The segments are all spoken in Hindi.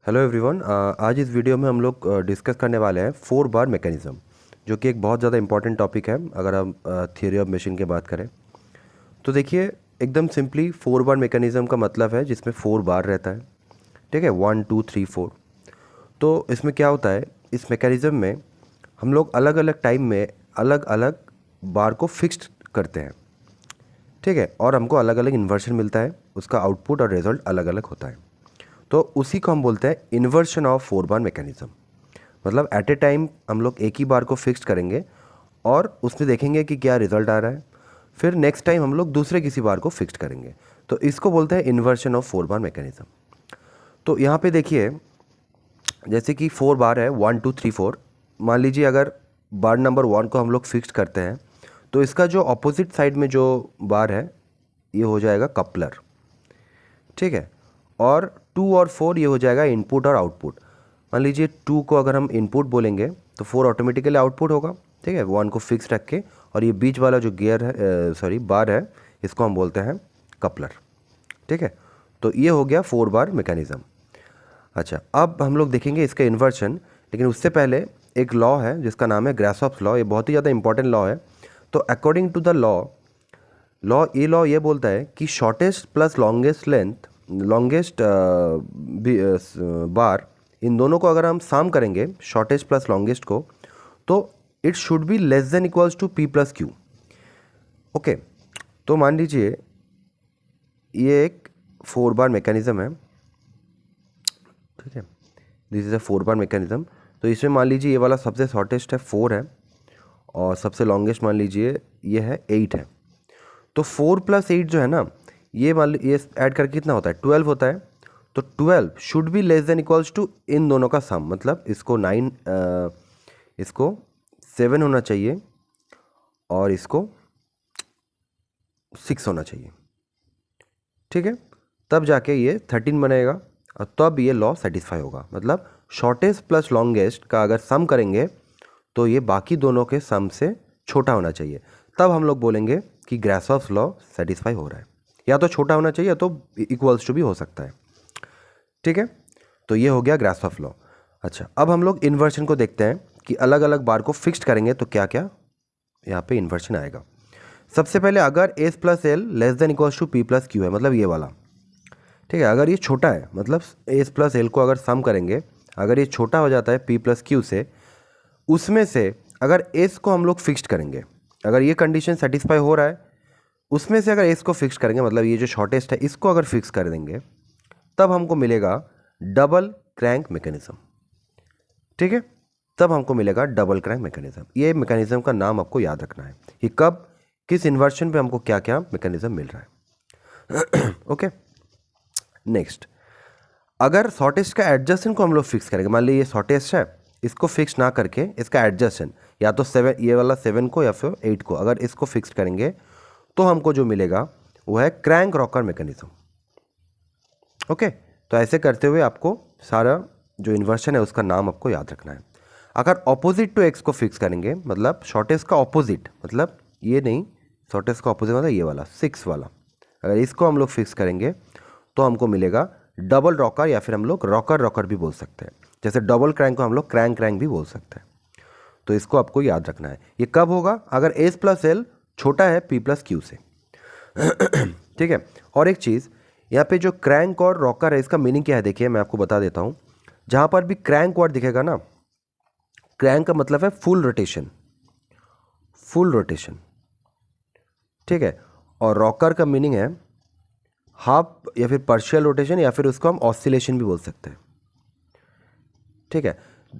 Hello everyone. आज इस वीडियो में हम लोग डिस्कस करने वाले हैं 4 बार मैकेनिज़्म, जो कि एक बहुत ज़्यादा इंपॉर्टेंट टॉपिक है अगर हम थियोरी ऑफ मशीन की बात करें। तो देखिए, एकदम सिंपली 4 बार मैकेनिज़्म का मतलब है जिसमें 4 बार रहता है। ठीक है, 1 2 3 4। तो इसमें क्या होता है, इस मैकेनिज़्म में हम लोग अलग अलग टाइम में अलग अलग बार को फिक्स्ड करते हैं। ठीक है, और हमको अलग अलग इन्वर्शन मिलता है, उसका आउटपुट और रिजल्ट अलग अलग होता है। तो उसी को हम बोलते हैं इन्वर्शन ऑफ 4 बार मैकेनिज़्म। मतलब एट ए टाइम हम लोग एक ही बार को फिक्स करेंगे और उसमें देखेंगे कि क्या रिजल्ट आ रहा है, फिर नेक्स्ट टाइम हम लोग दूसरे किसी बार को फिक्स करेंगे। तो इसको बोलते हैं इन्वर्शन ऑफ 4 बार मैकेनिज़्म। तो यहाँ पे देखिए, जैसे कि 4 बार है 1 2 3 4। मान लीजिए अगर बार नंबर 1 को हम लोग फिक्स करते हैं तो इसका जो अपोजिट साइड में जो बार है ये हो जाएगा कपलर। ठीक है, और 2 और 4 ये हो जाएगा इनपुट और आउटपुट। मान लीजिए 2 को अगर हम इनपुट बोलेंगे तो 4 ऑटोमेटिकली आउटपुट होगा। ठीक है, 1 को फिक्स रख के, और ये बीच वाला जो गियर है बार है, इसको हम बोलते हैं कपलर। ठीक है, तो ये हो गया 4 बार मैकेनिज़्म। अच्छा, अब हम लोग देखेंगे इसका इन्वर्शन, लेकिन उससे पहले एक लॉ है जिसका नाम है ग्रासहॉप्स लॉ। ये बहुत ही ज़्यादा इंपॉर्टेंट लॉ है। तो अकॉर्डिंग टू द लॉ ये बोलता है कि शॉर्टेस्ट प्लस लॉन्गेस्ट बार, इन दोनों को अगर हम सम करेंगे, शॉर्टेस्ट प्लस लॉन्गेस्ट को, तो it should be less than equals to P plus Q. Okay, तो मान लीजिए ये एक 4 बार मैकेनिज़्म है। ठीक है, this is a 4 bar mechanism. तो इसमें मान लीजिए ये वाला सबसे शॉर्टेस्ट है 4 है, और सबसे लॉन्गेस्ट मान लीजिए ये है 8 है। तो 4 + 8 जो है ना, ये ये ऐड करके कितना होता है, 12 होता है। तो 12 should be less than equals to इन दोनों का सम, मतलब इसको 9 इसको 7 होना चाहिए और इसको 6 होना चाहिए। ठीक है, तब जाके ये 13 बनेगा और तब ये लॉ सेटिस्फाई होगा। मतलब शॉर्टेस्ट प्लस लॉन्गेस्ट का अगर सम करेंगे तो ये बाकी दोनों के सम से छोटा होना चाहिए, तब हम लोग बोलेंगे कि ग्रासहॉप्स लॉ सेटिस्फाई हो रहा है। या तो छोटा होना चाहिए या तो इक्वल्स टू भी हो सकता है। ठीक है, तो ये हो गया ग्रासहॉप्स लॉ। अच्छा, अब हम लोग इन्वर्शन को देखते हैं कि अलग अलग बार को फिक्स्ड करेंगे तो क्या क्या यहाँ पे इन्वर्शन आएगा। सबसे पहले अगर S plus L less than equals to P plus Q है, मतलब ये वाला। ठीक है, अगर ये छोटा है, मतलब एस प्लस एल को अगर सम करेंगे, अगर ये छोटा हो जाता है पी प्लस क्यू से, उसमें से अगर एस को हम लोग फिक्स्ड करेंगे, अगर ये कंडीशन सेटिस्फाई हो रहा है, उसमें से अगर एस को फिक्स करेंगे, मतलब ये जो शॉर्टेस्ट है इसको अगर फिक्स कर देंगे, तब हमको मिलेगा डबल क्रैंक मैकेनिज्म। ठीक है, तब हमको मिलेगा डबल क्रैंक मैकेनिज्म। ये मैकेनिज्म का नाम आपको याद रखना है कि कब किस इन्वर्शन पे हमको क्या क्या मैकेनिज्म मिल रहा है। ओके, नेक्स्ट, अगर शॉर्टेस्ट का एडजस्टेंट को हम लोग फिक्स करेंगे, मान लीजिए ये शॉर्टेस्ट है, इसको फिक्स ना करके इसका एडजस्टेंट या तो 7, ये वाला 7 को या फिर 8 को अगर इसको फिक्स करेंगे, तो हमको जो मिलेगा वो है क्रैंक रॉकर मैकेनिज्म। ओके, तो ऐसे करते हुए आपको सारा जो इन्वर्शन है उसका नाम आपको याद रखना है। अगर ऑपोजिट टू एक्स को फिक्स करेंगे, मतलब शॉर्टेस्ट का ऑपोजिट, मतलब ये नहीं, शॉर्टेस्ट का ऑपोजिट मतलब ये वाला 6 वाला, अगर इसको हम लोग फिक्स करेंगे तो हमको मिलेगा डबल रॉकर, या फिर हम लोग रॉकर भी बोल सकते हैं। जैसे डबल क्रैंक को हम लोग क्रैंक भी बोल सकते हैं। तो इसको आपको याद रखना है। ये कब होगा, अगर एस प्लस एल छोटा है पी प्लस क्यू से। ठीक है, और एक चीज़ यहाँ पे जो क्रैंक और रॉकर है, इसका मीनिंग क्या है देखिए, मैं आपको बता देता हूँ। जहाँ पर भी क्रैंक वर्ड दिखेगा ना, क्रैंक का मतलब है फुल रोटेशन, फुल रोटेशन। ठीक है, और रॉकर का मीनिंग है हाफ या फिर पार्शियल रोटेशन, या फिर उसको हम ऑसिलेशन भी बोल सकते हैं। ठीक है,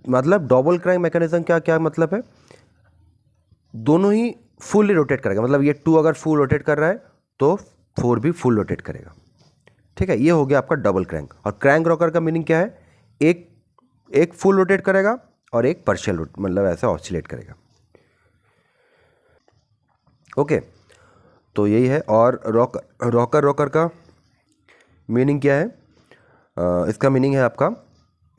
मतलब डबल क्रैंक मैकेनिज्म क्या क्या मतलब है, दोनों ही फुल रोटेट करेगा। मतलब ये 2 अगर फुल रोटेट कर रहा है तो 4 भी फुल रोटेट करेगा। ठीक है, ये हो गया आपका डबल क्रैंक। और क्रैंक रॉकर का मीनिंग क्या है, एक फुल रोटेट करेगा और एक पार्शियल मतलब ऐसा ऑसिलेट करेगा। ओके, तो यही है। और रॉकर का मीनिंग क्या है, इसका मीनिंग है आपका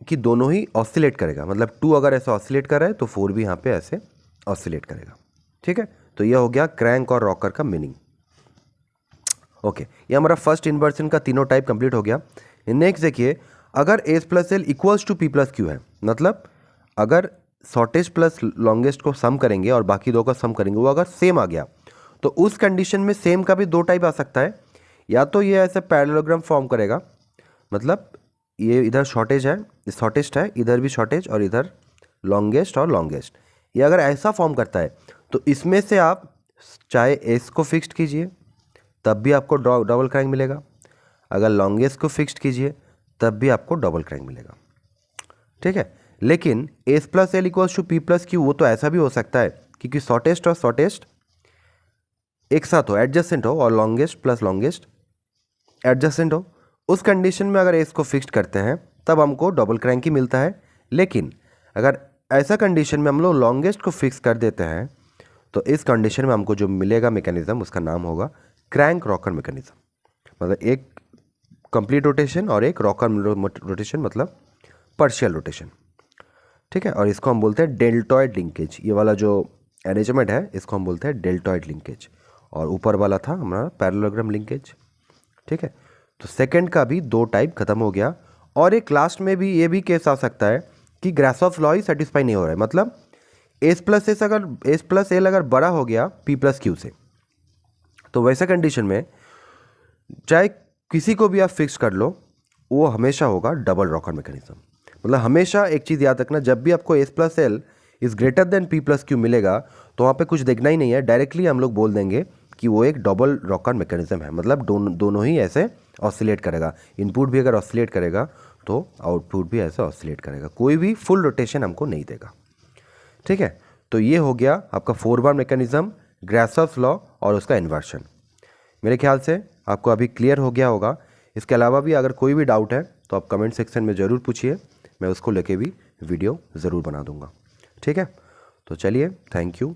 कि दोनों ही ऑसिलेट करेगा। मतलब 2 अगर ऐसे ऑसिलेट कर रहा है तो 4 भी यहाँ पे ऐसे ऑसिलेट करेगा। ठीक है, तो यह हो गया क्रैंक और रॉकर का मीनिंग। ओके, ये हमारा फर्स्ट इन्वर्सन का तीनों टाइप कंप्लीट हो गया। नेक्स्ट देखिए, अगर S plus L equals to P plus Q है, मतलब अगर शॉर्टेस्ट प्लस लॉन्गेस्ट को सम करेंगे और बाकी दो का सम करेंगे, वो अगर सेम आ गया तो उस कंडीशन में सेम का भी दो टाइप आ सकता है। या तो ये ऐसे पैरेललोग्राम फॉर्म करेगा, मतलब ये इधर शॉर्टेज है, शॉर्टेस्ट है, इधर भी शॉर्टेज और इधर लॉन्गेस्ट और लॉन्गेस्ट। ये अगर ऐसा फॉर्म करता है तो इसमें से आप चाहे एस को फिक्स्ड कीजिए तब भी आपको डबल क्रैंक मिलेगा, अगर लॉन्गेस्ट को फिक्स्ड कीजिए तब भी आपको डबल क्रैंक मिलेगा। ठीक है, लेकिन S plus L equals to P plus Q वो तो ऐसा भी हो सकता है क्योंकि शॉर्टेस्ट और शॉर्टेस्ट एक साथ हो, एडजेसेंट हो, और लॉन्गेस्ट प्लस लॉन्गेस्ट एडजेसेंट हो। उस कंडीशन में अगर एस को फिक्स्ड करते हैं तब हमको डबल क्रैंक ही मिलता है। लेकिन अगर ऐसा कंडीशन में हम लोग लॉन्गेस्ट को फिक्स कर देते हैं तो इस कंडीशन में हमको जो मिलेगा मैकेनिज्म उसका नाम होगा क्रैंक रॉकर मैकेनिज्म। मतलब एक कंप्लीट रोटेशन और एक रॉकर रोटेशन, मतलब पार्शियल रोटेशन। ठीक है, और इसको हम बोलते हैं डेल्टॉइड लिंकेज। ये वाला जो अरेंजमेंट है इसको हम बोलते हैं डेल्टॉइड लिंकेज, और ऊपर वाला था हमारा पैरेललोग्राम लिंकेज। ठीक है, तो सेकंड का भी दो टाइप खत्म हो गया। और एक लास्ट में भी ये भी केस आ सकता है कि ग्रासॉफ लॉ ही सेटिस्फाई नहीं हो रहा है, मतलब एस प्लस एल अगर बड़ा हो गया पी प्लस क्यू से, तो वैसे कंडीशन में चाहे किसी को भी आप फिक्स कर लो वो हमेशा होगा डबल रॉकर मैकेनिज्म। मतलब हमेशा एक चीज़ याद रखना, जब भी आपको S plus L is greater than P plus Q मिलेगा तो वहाँ पे कुछ देखना ही नहीं है, डायरेक्टली हम लोग बोल देंगे कि वो एक डबल रॉकर मैकेनिज्म है। मतलब दोनों ही ऐसे ऑसिलेट करेगा, इनपुट भी अगर ऑसिलेट करेगा तो आउटपुट भी ऐसे ऑसिलेट करेगा, कोई भी फुल रोटेशन हमको नहीं देगा। ठीक है, तो ये हो गया आपका 4 बार मैकेनिज्म, ग्रासॉफ्स लॉ और उसका इन्वर्शन। मेरे ख्याल से आपको अभी क्लियर हो गया होगा। इसके अलावा भी अगर कोई भी डाउट है तो आप कमेंट सेक्शन में ज़रूर पूछिए, मैं उसको लेके भी वीडियो ज़रूर बना दूंगा। ठीक है, तो चलिए, थैंक यू।